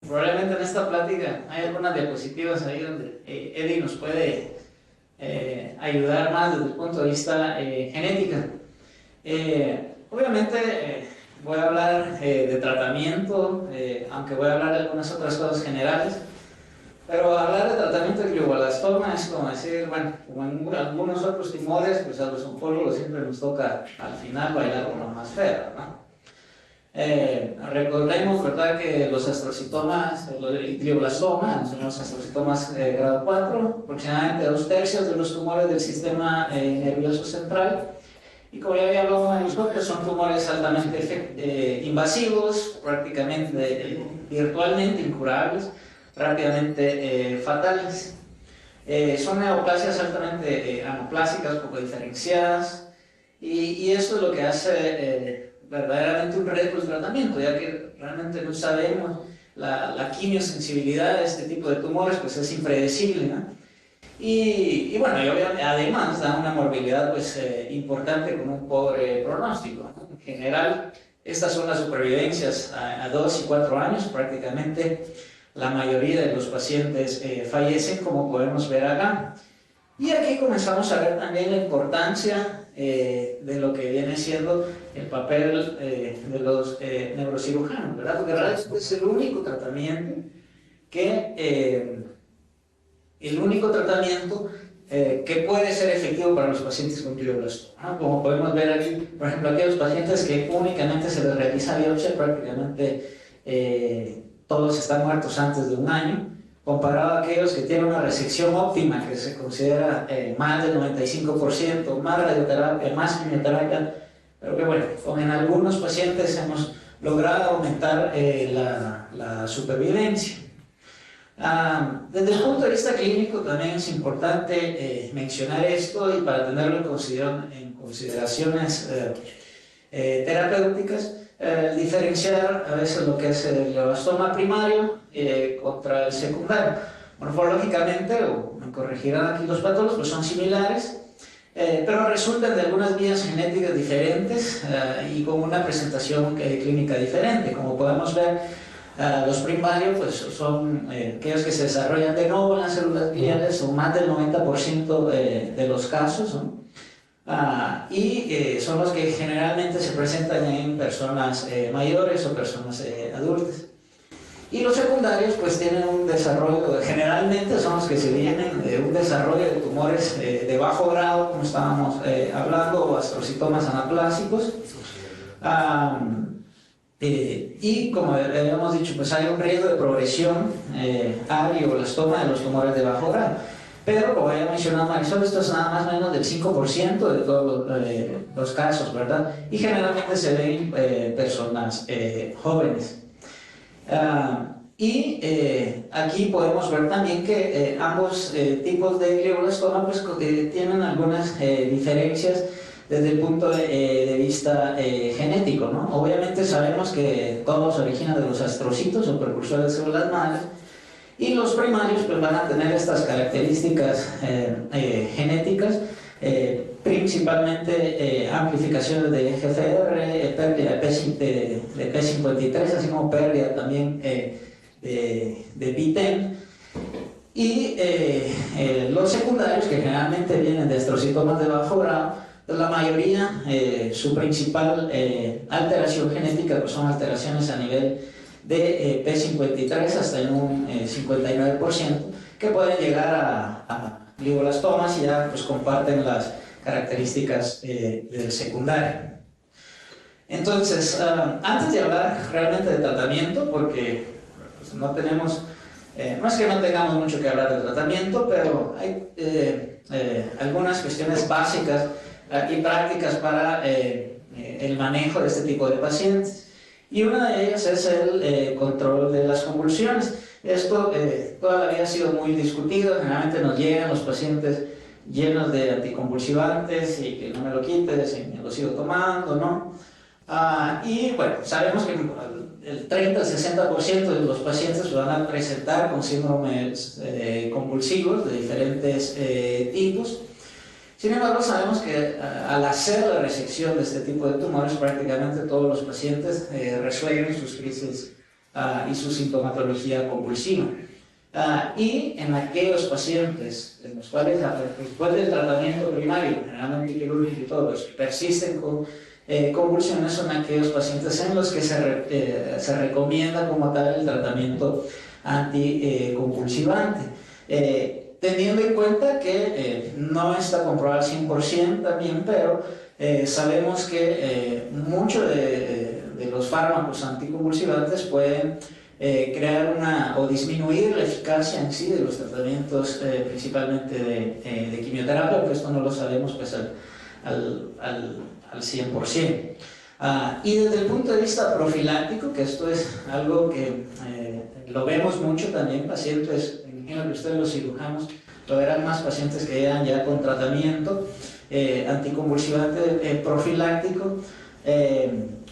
Probablemente en esta plática hay algunas diapositivas ahí donde Eddie nos puede ayudar más desde el punto de vista genética. Obviamente voy a hablar de tratamiento, aunque voy a hablar de algunas otras cosas generales, pero hablar de tratamiento de glioblastoma es como decir, bueno, como en algunos otros tumores, pues a los oncólogos siempre nos toca al final bailar con lo más feo, ¿no? Recordemos, ¿verdad?, que los astrocitomas, el glioblastoma, son los astrocitomas grado 4, aproximadamente 2/3 de los tumores del sistema nervioso central. Y como ya había hablado en nosotros, son tumores altamente invasivos, prácticamente virtualmente incurables, rápidamente fatales. Son neoplasias altamente anaplásicas, poco diferenciadas, y esto es lo que hace verdaderamente un reto el tratamiento, ya que realmente no sabemos la quimiosensibilidad de este tipo de tumores, pues es impredecible, ¿no? Y bueno, y obviamente, además da una morbilidad pues, importante con un pobre pronóstico, ¿no? En general, estas son las supervivencias a 2 y 4 años, prácticamente la mayoría de los pacientes fallecen, como podemos ver acá. Y aquí comenzamos a ver también la importancia de lo que viene siendo el papel de los neurocirujanos, ¿verdad? Porque realmente es el único tratamiento que puede ser efectivo para los pacientes con glioblastoma, ¿no? Como podemos ver aquí, por ejemplo, aquellos pacientes que únicamente se les realiza biopsia, prácticamente todos están muertos antes de un año, comparado a aquellos que tienen una resección óptima, que se considera más del 95%, más radioterapia, más quimioterapia, pero que bueno, en algunos pacientes hemos logrado aumentar la supervivencia. Desde el punto de vista clínico también es importante mencionar esto, y para tenerlo en consideraciones terapéuticas, diferenciar a veces lo que es el glioblastoma primario contra el secundario. Morfológicamente, o me corregirán aquí los patólogos, pues son similares, pero resultan de algunas vías genéticas diferentes y con una presentación clínica diferente. Como podemos ver, los primarios pues, son aquellos que se desarrollan de nuevo en las células gliales, son más del 90% de los casos, ¿no? Y son los que generalmente se presentan en personas mayores o personas adultas. Y los secundarios pues tienen un desarrollo, generalmente son los que se vienen de un desarrollo de tumores de bajo grado, como estábamos hablando, o astrocitomas anaplásicos. Y como habíamos dicho, pues hay un riesgo de progresión a glioblastoma de los tumores de bajo grado. Pero, como había mencionado Marisol, esto es nada más o menos del 5% de todos los casos, ¿verdad? Y generalmente se ven personas jóvenes. Aquí podemos ver también que ambos tipos de glioblastoma pues, tienen algunas diferencias desde el punto de vista genético, ¿no? Obviamente sabemos que todos se originan de los astrocitos o precursores de células madres, y los primarios pues, van a tener estas características genéticas, principalmente amplificaciones de GFR, pérdida de P53, así como pérdida también de PTEN. Y los secundarios, que generalmente vienen de astrocitomas de bajo grado, la mayoría, su principal alteración genética pues son alteraciones a nivel de P53 hasta en un 59%, que pueden llegar a glioblastomas y ya pues, comparten las características del secundario. Entonces, antes de hablar realmente de tratamiento, porque pues, no es que no tengamos mucho que hablar de tratamiento, pero hay algunas cuestiones básicas y prácticas para el manejo de este tipo de pacientes. Y una de ellas es el control de las convulsiones. Esto toda la vida ha sido muy discutido. Generalmente nos llegan los pacientes llenos de anticonvulsivantes y que no me lo quites y me lo sigo tomando, ¿no? Y bueno, sabemos que el 30 al 60% de los pacientes van a presentar con síndromes convulsivos de diferentes tipos. Sin embargo, sabemos que al hacer la resección de este tipo de tumores, prácticamente todos los pacientes resuelven sus crisis y su sintomatología convulsiva. Y en aquellos pacientes en los cuales después del tratamiento primario, generalmente quirúrgico y todo, persisten con convulsiones, son aquellos pacientes en los que se recomienda como tal el tratamiento anticonvulsivante. Teniendo en cuenta que no está comprobado al 100% también, pero sabemos que muchos de los fármacos anticonvulsivantes pueden crear o disminuir la eficacia en sí de los tratamientos, principalmente de quimioterapia, pero esto no lo sabemos pues al 100%. Y desde el punto de vista profiláctico, que esto es algo que lo vemos mucho también, pacientes, imagino que ustedes los cirujanos lo verán más, pacientes que llegan ya con tratamiento anticonvulsivante profiláctico.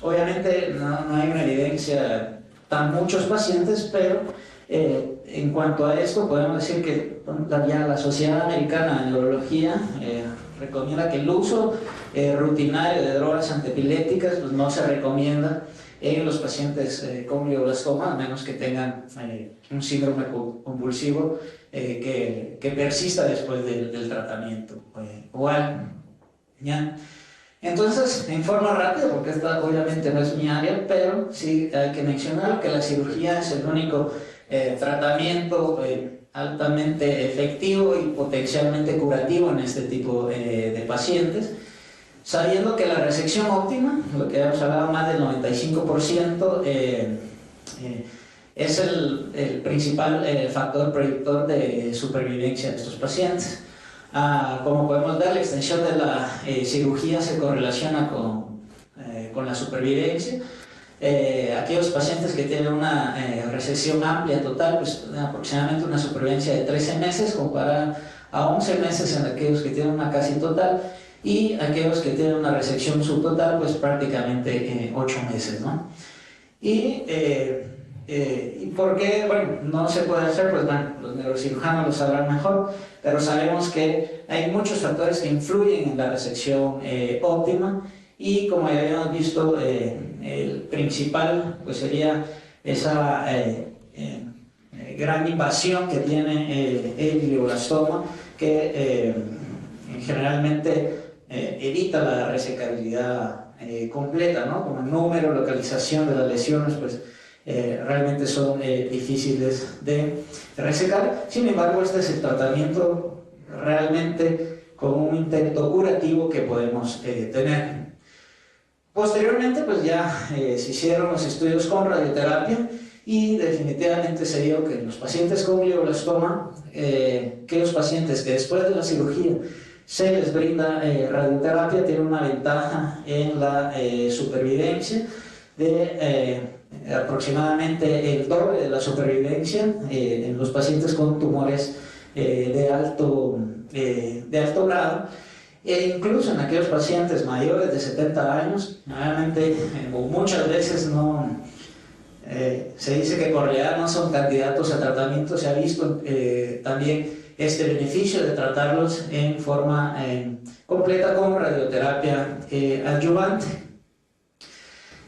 Obviamente no hay una evidencia tan muchos pacientes, pero en cuanto a esto podemos decir que ya la Sociedad Americana de Neurología recomienda que el uso rutinario de drogas antiepilépticas pues, no se recomienda en los pacientes con glioblastoma, a menos que tengan un síndrome convulsivo que persista después del tratamiento ¿ya? Entonces, en forma rápida, porque esta obviamente no es mi área, pero sí hay que mencionar que la cirugía es el único tratamiento altamente efectivo y potencialmente curativo en este tipo de pacientes, sabiendo que la resección óptima, lo que hemos hablado, más del 95%, es el principal factor predictor de supervivencia de estos pacientes. Como podemos ver, la extensión de la cirugía se correlaciona con la supervivencia. Aquellos pacientes que tienen una resección amplia total, pues aproximadamente una supervivencia de 13 meses, comparada a 11 meses en aquellos que tienen una casi total, y aquellos que tienen una resección subtotal, pues prácticamente 8 meses, ¿no? ¿Y por qué? Bueno, no se puede hacer, pues bueno, los neurocirujanos lo sabrán mejor, pero sabemos que hay muchos factores que influyen en la resección óptima, y como ya habíamos visto, el principal pues sería esa gran invasión que tiene el glioblastoma, que generalmente evita la resecabilidad completa, ¿no? Como el número, localización de las lesiones, pues realmente son difíciles de resecar. Sin embargo, este es el tratamiento realmente con un intento curativo que podemos tener. Posteriormente, pues ya se hicieron los estudios con radioterapia, y definitivamente se vio que los pacientes con glioblastoma, que los pacientes que después de la cirugía se les brinda radioterapia, tienen una ventaja en la supervivencia de aproximadamente el doble de la supervivencia en los pacientes con tumores de alto grado, e incluso en aquellos pacientes mayores de 70 años, normalmente o muchas veces no se dice que por realidad no son candidatos a tratamiento. Se ha visto también este beneficio de tratarlos en forma completa con radioterapia adyuvante.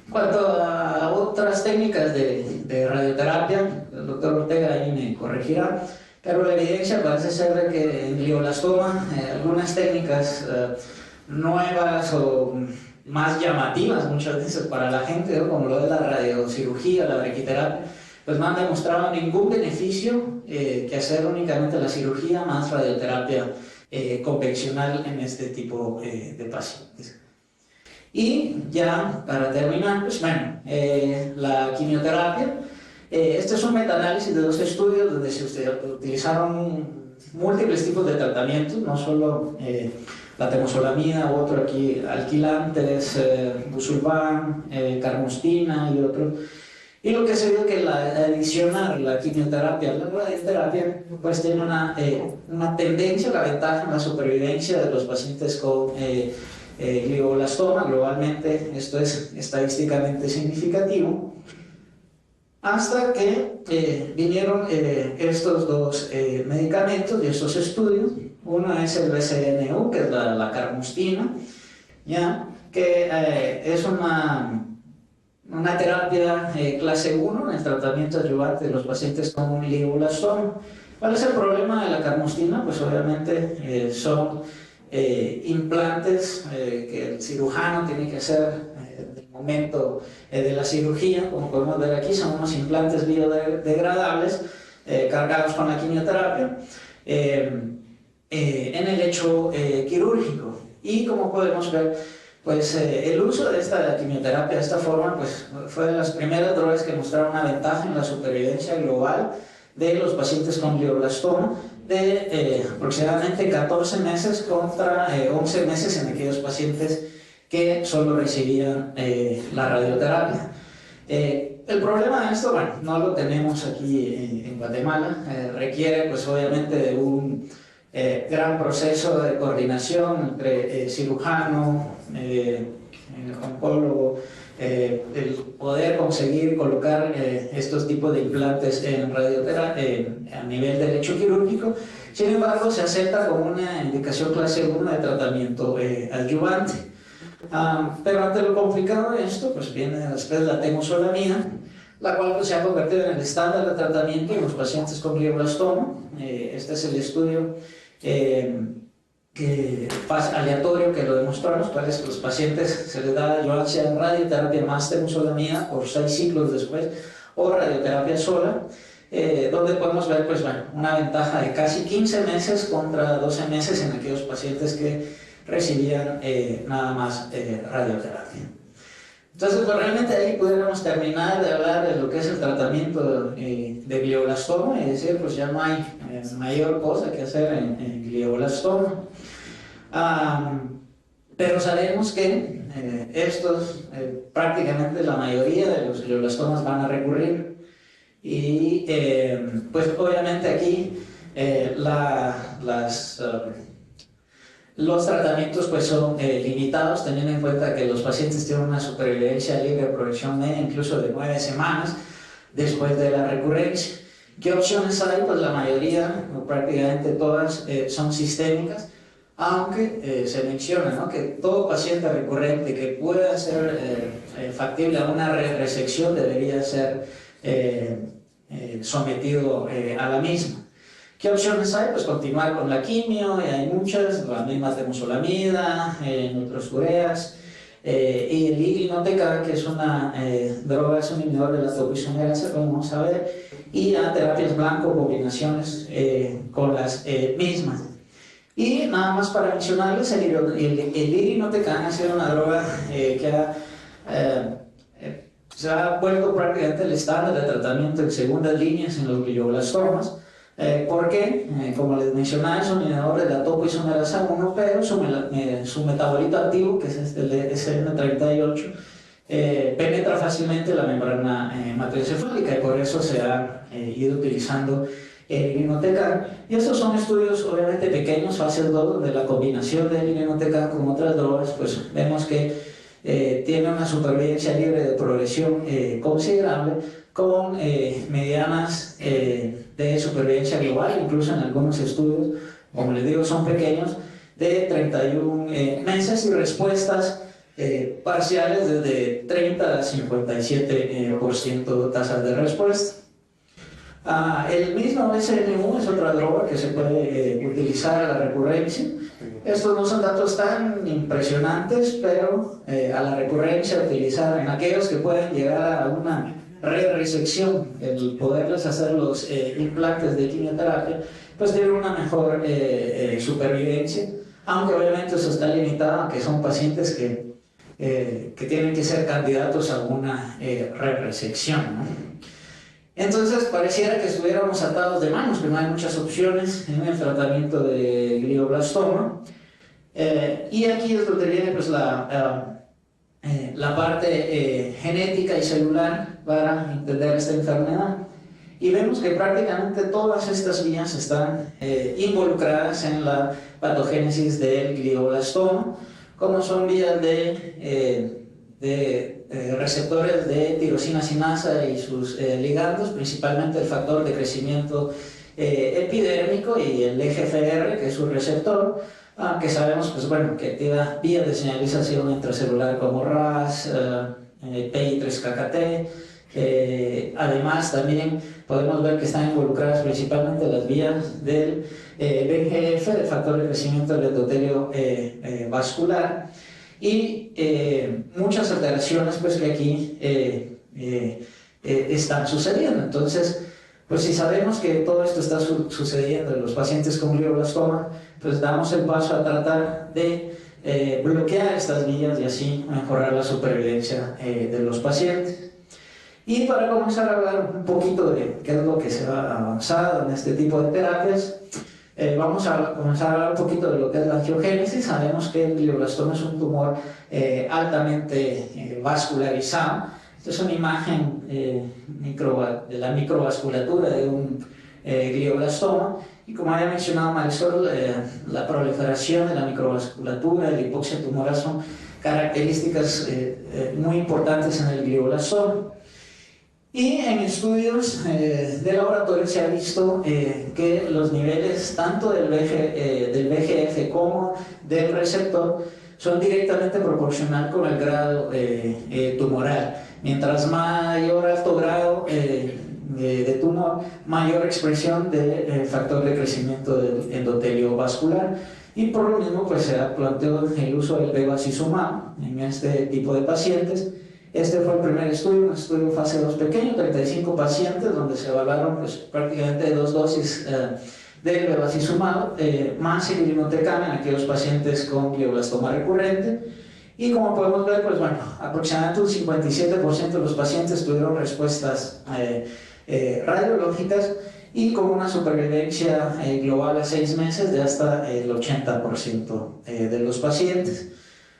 En cuanto a otras técnicas de radioterapia, el doctor Ortega ahí me corregirá, pero la evidencia parece ser de que en glioblastoma algunas técnicas nuevas o más llamativas muchas veces para la gente, ¿no? Como lo de la radiocirugía, la braquiterapia, pues no han demostrado ningún beneficio que hacer únicamente la cirugía más radioterapia convencional en este tipo de pacientes. Y ya para terminar, pues bueno, la quimioterapia. Este es un metaanálisis de 2 estudios donde se utilizaron múltiples tipos de tratamientos, no solo la temozolomida u otro aquí, alquilantes, busulfán, carmostina y otro. Y lo que se vio que adicionar la quimioterapia a la radioterapia pues tiene una tendencia, la ventaja en la supervivencia de los pacientes con glioblastoma. Globalmente esto es estadísticamente significativo, hasta que vinieron estos 2 medicamentos y estos estudios. Uno es el BCNU, que es la carmostina, ¿ya? Que es una una terapia clase 1 en el tratamiento adyuvante de los pacientes con un glioblastoma. ¿Cuál es el problema de la carnostina? Pues obviamente son implantes que el cirujano tiene que hacer en el momento de la cirugía. Como podemos ver aquí, son unos implantes biodegradables cargados con la quimioterapia en el lecho quirúrgico. Y como podemos ver, pues el uso de esta quimioterapia de esta forma pues, fue de las primeras drogas que mostraron una ventaja en la supervivencia global de los pacientes con glioblastoma de aproximadamente 14 meses contra 11 meses en aquellos pacientes que solo recibían la radioterapia. El problema de esto, bueno, no lo tenemos aquí en Guatemala, requiere pues obviamente de un gran proceso de coordinación entre cirujano, oncólogo, el poder conseguir colocar estos tipos de implantes en radioterapia a nivel de lecho quirúrgico. Sin embargo, se acepta como una indicación clase 1 de tratamiento adyuvante. Pero ante lo complicado de esto, pues viene después la temozolomida, la cual pues, se ha convertido en el estándar de tratamiento en los pacientes con glioblastoma. Este es el estudio aleatorio que lo demostramos, cuál es que los pacientes se les da adyuvancia en radioterapia más temozolomida por 6 ciclos después, o radioterapia sola, donde podemos ver pues, bueno, una ventaja de casi 15 meses contra 12 meses en aquellos pacientes que recibían nada más radioterapia. Entonces, pues realmente ahí pudiéramos terminar de hablar de lo que es el tratamiento de glioblastoma y decir, pues ya no hay mayor cosa que hacer en glioblastoma. Pero sabemos que prácticamente la mayoría de los glioblastomas van a recurrir y pues obviamente aquí los tratamientos pues son limitados, teniendo en cuenta que los pacientes tienen una supervivencia libre de progresión media incluso de 9 semanas después de la recurrencia. ¿Qué opciones hay? Pues la mayoría, o prácticamente todas, son sistémicas, aunque se menciona, ¿no?, que todo paciente recurrente que pueda ser factible a una resección debería ser sometido a la misma. ¿Qué opciones hay? Pues continuar con la quimio, y hay muchas, la misma temozolomida, nitrosureas, y el irinotecan, que es una droga, es un inhibidor de la topoisomerasa, como vamos a ver, y a terapias blanco, combinaciones con las mismas. Y nada más para mencionarles, el irinotecan ha sido una droga que se ha vuelto prácticamente el estándar de tratamiento en segundas líneas en los glioblastomas. ¿Por qué? Como les mencionaba, es un inhibidor de la topoisomerasa 1, pero su metabolito activo, que es el de SN38, penetra fácilmente la membrana hematoencefálica y por eso se ha ido utilizando el irinotecan. Y estos son estudios obviamente pequeños, fase 2, donde la combinación del irinotecan con otras drogas, pues vemos que tiene una supervivencia libre de progresión considerable, con medianas de supervivencia global, incluso en algunos estudios, como les digo, son pequeños, de 31 meses y respuestas parciales desde 30 a 57% tasas de respuesta. El mismo SNU es otra droga que se puede utilizar a la recurrencia. Estos no son datos tan impresionantes, pero a la recurrencia utilizar en aquellos que pueden llegar a una resección, el poderles hacer los implantes de quimioterapia, pues tienen una mejor supervivencia, aunque obviamente eso está limitado a que son pacientes que tienen que ser candidatos a una resección, ¿no? Entonces pareciera que estuviéramos atados de manos, que no hay muchas opciones en el tratamiento de glioblastoma. Y aquí es donde viene pues, la parte genética y celular para entender esta enfermedad. Y vemos que prácticamente todas estas vías están involucradas en la patogénesis del glioblastoma, como son vías de receptores de tirosina sinasa y sus ligandos, principalmente el factor de crecimiento epidérmico y el EGFR, que es su receptor, que sabemos pues, bueno, que activa vías de señalización intracelular como RAS, PI3KKT. Además, también podemos ver que están involucradas principalmente las vías del VEGF, el factor de crecimiento del endotelio vascular, y muchas alteraciones pues, que aquí están sucediendo. Entonces, pues si sabemos que todo esto está sucediendo en los pacientes con glioblastoma, pues damos el paso a tratar de bloquear estas vías y así mejorar la supervivencia de los pacientes. Y para comenzar a hablar un poquito de qué es lo que se ha avanzado en este tipo de terapias, vamos a comenzar a hablar un poquito de lo que es la angiogénesis. Sabemos que el glioblastoma es un tumor altamente vascularizado. Esta es una imagen de la microvasculatura de un glioblastoma. Y como había mencionado Marisol, la proliferación de la microvasculatura y la hipoxia tumoral son características muy importantes en el glioblastoma. Y en estudios de laboratorio se ha visto que los niveles tanto del VEGF como del receptor son directamente proporcional con el grado tumoral. Mientras mayor alto grado de tumor, mayor expresión del factor de crecimiento del endotelio vascular. Y por lo mismo pues, se ha planteado el uso del bevacizumab en este tipo de pacientes. Este fue el primer estudio, un estudio fase 2 pequeño, 35 pacientes, donde se evaluaron pues, prácticamente 2 dosis del bevacizumab más el irinotecan en aquellos pacientes con glioblastoma recurrente. Y como podemos ver, pues bueno, aproximadamente un 57% de los pacientes tuvieron respuestas radiológicas y con una supervivencia global a 6 meses de hasta el 80% de los pacientes.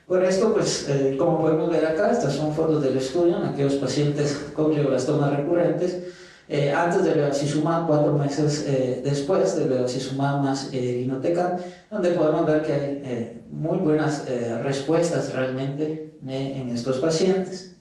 Por esto, pues, como podemos ver acá, estas son fotos del estudio en aquellos pacientes con glioblastomas recurrentes, antes del bevacizumab, 4 meses después del bevacizumab más irinotecan, donde podemos ver que hay muy buenas respuestas realmente en estos pacientes.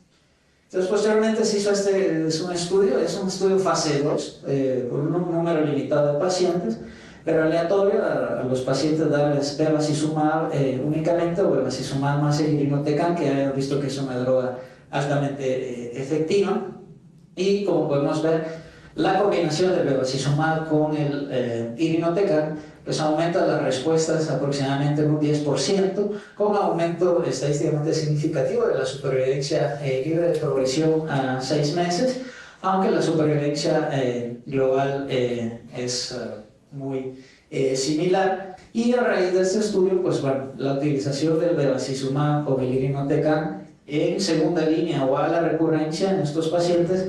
Entonces, posteriormente se hizo es un estudio fase 2, con un número limitado de pacientes, pero aleatorio a los pacientes darles bevacizumab únicamente o bevacizumab más el irinotecan, que hemos visto que es una droga altamente efectiva. Y como podemos ver, la combinación del bevacizumab con el irinotecan pues aumenta las respuestas aproximadamente en un 10%, con aumento estadísticamente significativo de la supervivencia libre de progresión a 6 meses, aunque la supervivencia global es muy similar. Y a raíz de este estudio, pues bueno, la utilización del bevacizumab o el irinotecan en segunda línea o a la recurrencia en estos pacientes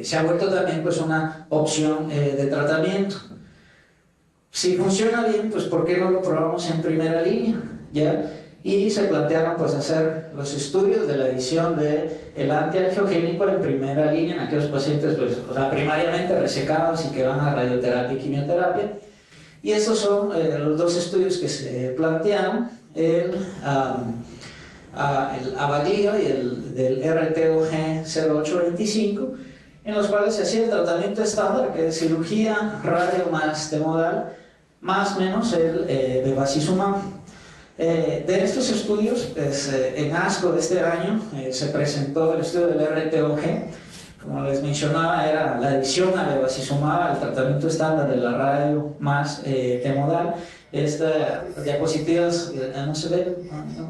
se ha vuelto también pues una opción de tratamiento. Si funciona bien, pues ¿por qué no lo probamos en primera línea? ¿Ya? Y se plantearon pues hacer los estudios de la adición del antiangiogénico en primera línea en aquellos pacientes pues, o sea, primariamente resecados y que van a radioterapia y quimioterapia. Y estos son los dos estudios que se plantearon, el Avalio y el del RTOG 0825, en los cuales se hacía el tratamiento estándar, que es cirugía, radio más temodal, más menos el bevacizumab. De estos estudios, pues, en ASCO de este año se presentó el estudio del RTOG. Como les mencionaba, era la adición al bevacizumab al tratamiento estándar de la radio más temodal. Estas diapositivas no se ven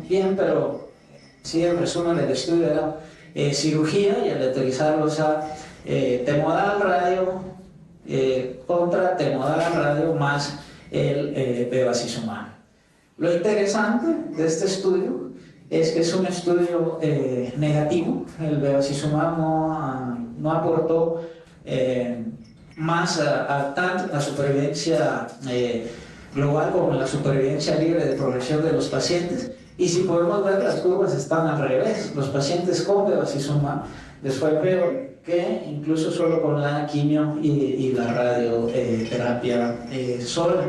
bien, pero sí, el resumen del estudio era cirugía y aleatorizarlos a temodal radio contra temodal radio más el bevacizumab. Lo interesante de este estudio es que es un estudio negativo. El bevacizumab no aportó más tanto la supervivencia global como la supervivencia libre de progresión de los pacientes. Y si podemos ver, las curvas están al revés. Los pacientes con bevacizumab les fue peor que incluso solo con la quimio y la radioterapia sola.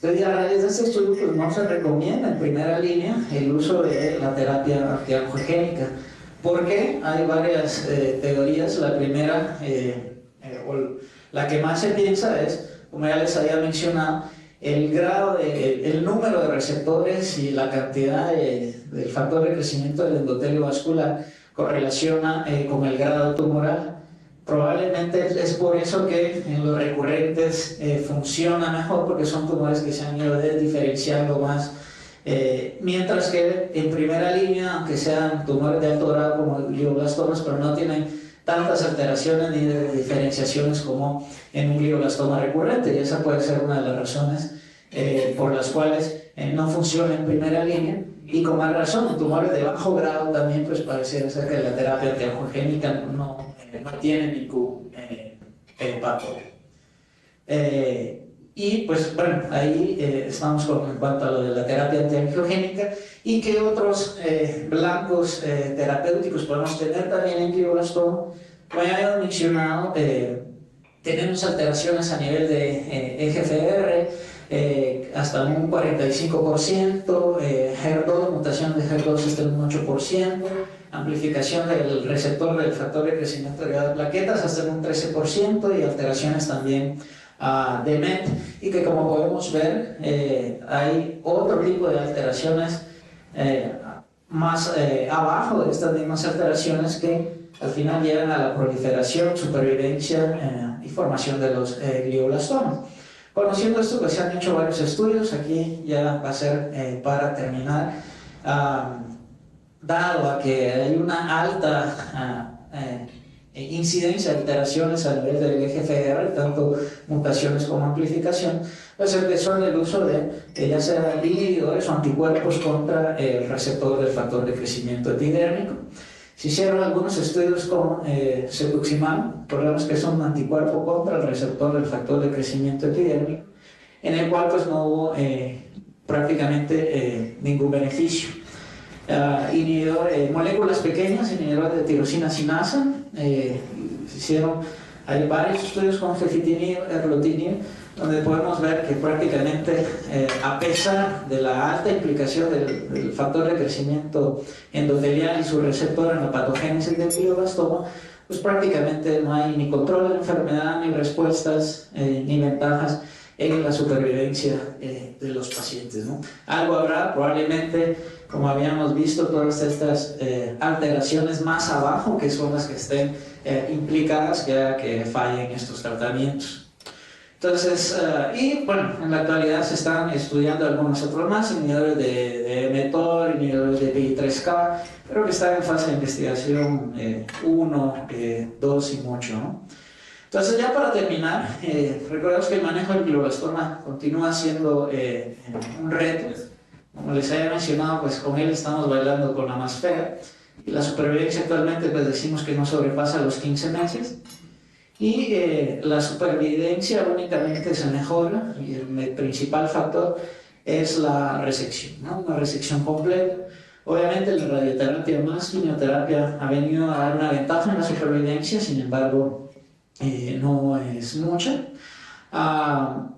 Entonces, a raíz de este estudio, pues no se recomienda en primera línea el uso de la terapia antiangiogénica, porque hay varias teorías. La primera, o la que más se piensa es, como ya les había mencionado, el grado el número de receptores y la cantidad del factor de crecimiento del endotelio vascular correlaciona con el grado tumoral. Probablemente es por eso que en los recurrentes funciona mejor, porque son tumores que se han ido diferenciando más. Mientras que en primera línea, aunque sean tumores de alto grado como glioblastomas, pero no tienen tantas alteraciones ni de diferenciaciones como en un glioblastoma recurrente, y esa puede ser una de las razones por las cuales no funciona en primera línea. Y con más razón, en tumores de bajo grado también pues parece ser que la terapia antiangiogénica no tiene ningún impacto. Y pues bueno, ahí estamos en cuanto a lo de la terapia antiangiogénica. ¿Y qué otros blancos terapéuticos podemos tener también en glioblastoma? Como ya hemos mencionado, tenemos alteraciones a nivel de EGFR, hasta un 45%, HER2, mutación de HER2 hasta un 8%, amplificación del receptor del factor de crecimiento de plaquetas hasta un 13%, y alteraciones también de MET, y que como podemos ver hay otro tipo de alteraciones más abajo de estas mismas alteraciones que al final llegan a la proliferación, supervivencia y formación de los glioblastomas. Conociendo esto, pues se han hecho varios estudios. Aquí ya va a ser para terminar. Dado a que hay una alta incidencia de alteraciones a nivel del EGFR, tanto mutaciones como amplificación, pues empezó en el uso de ya sea inhibidores o anticuerpos contra el receptor del factor de crecimiento epidérmico. Se hicieron algunos estudios con cetuximab, recordemos que es un anticuerpo contra el receptor del factor de crecimiento epidérmico, en el cual pues no hubo prácticamente ningún beneficio. Moléculas pequeñas, inhibidores de tirosina sinasa, hay varios estudios con gefitinib, erlotinib, donde podemos ver que prácticamente a pesar de la alta implicación del factor de crecimiento endotelial y su receptor en la patogénesis del glioblastoma, pues prácticamente no hay ni control de la enfermedad, ni respuestas, ni ventajas en la supervivencia de los pacientes, ¿no? Algo habrá, probablemente, como habíamos visto, todas estas alteraciones más abajo, que son las que estén implicadas, que haga que fallen estos tratamientos. Entonces, y bueno, en la actualidad se están estudiando algunos otros más, inhibidores de mTOR, inhibidores de PI3K, pero que están en fase de investigación 1, 2 y mucho, ¿no? Entonces, ya para terminar, recordemos que el manejo del glioblastoma continúa siendo un reto. Como les había mencionado, pues con él estamos bailando con la más fea, y la supervivencia actualmente pues decimos que no sobrepasa los 15 meses. Y la supervivencia únicamente se mejora, y el principal factor es la resección, ¿no? Una resección completa. Obviamente la radioterapia más quimioterapia ha venido a dar una ventaja en la supervivencia, sin embargo no es mucha.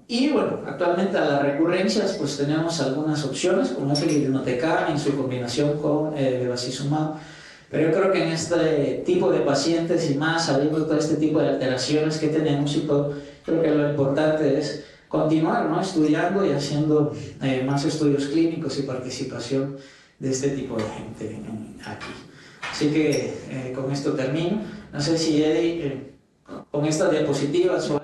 Y bueno, actualmente a las recurrencias pues tenemos algunas opciones, como es el irinotecan en su combinación con bevacizumab. Pero yo creo que en este tipo de pacientes, y más sabiendo todo este tipo de alteraciones que tenemos y todo, creo que lo importante es continuar, ¿no?, estudiando y haciendo más estudios clínicos y participación de este tipo de gente aquí. Así que con esto termino. No sé si Eddie, con estas diapositivas o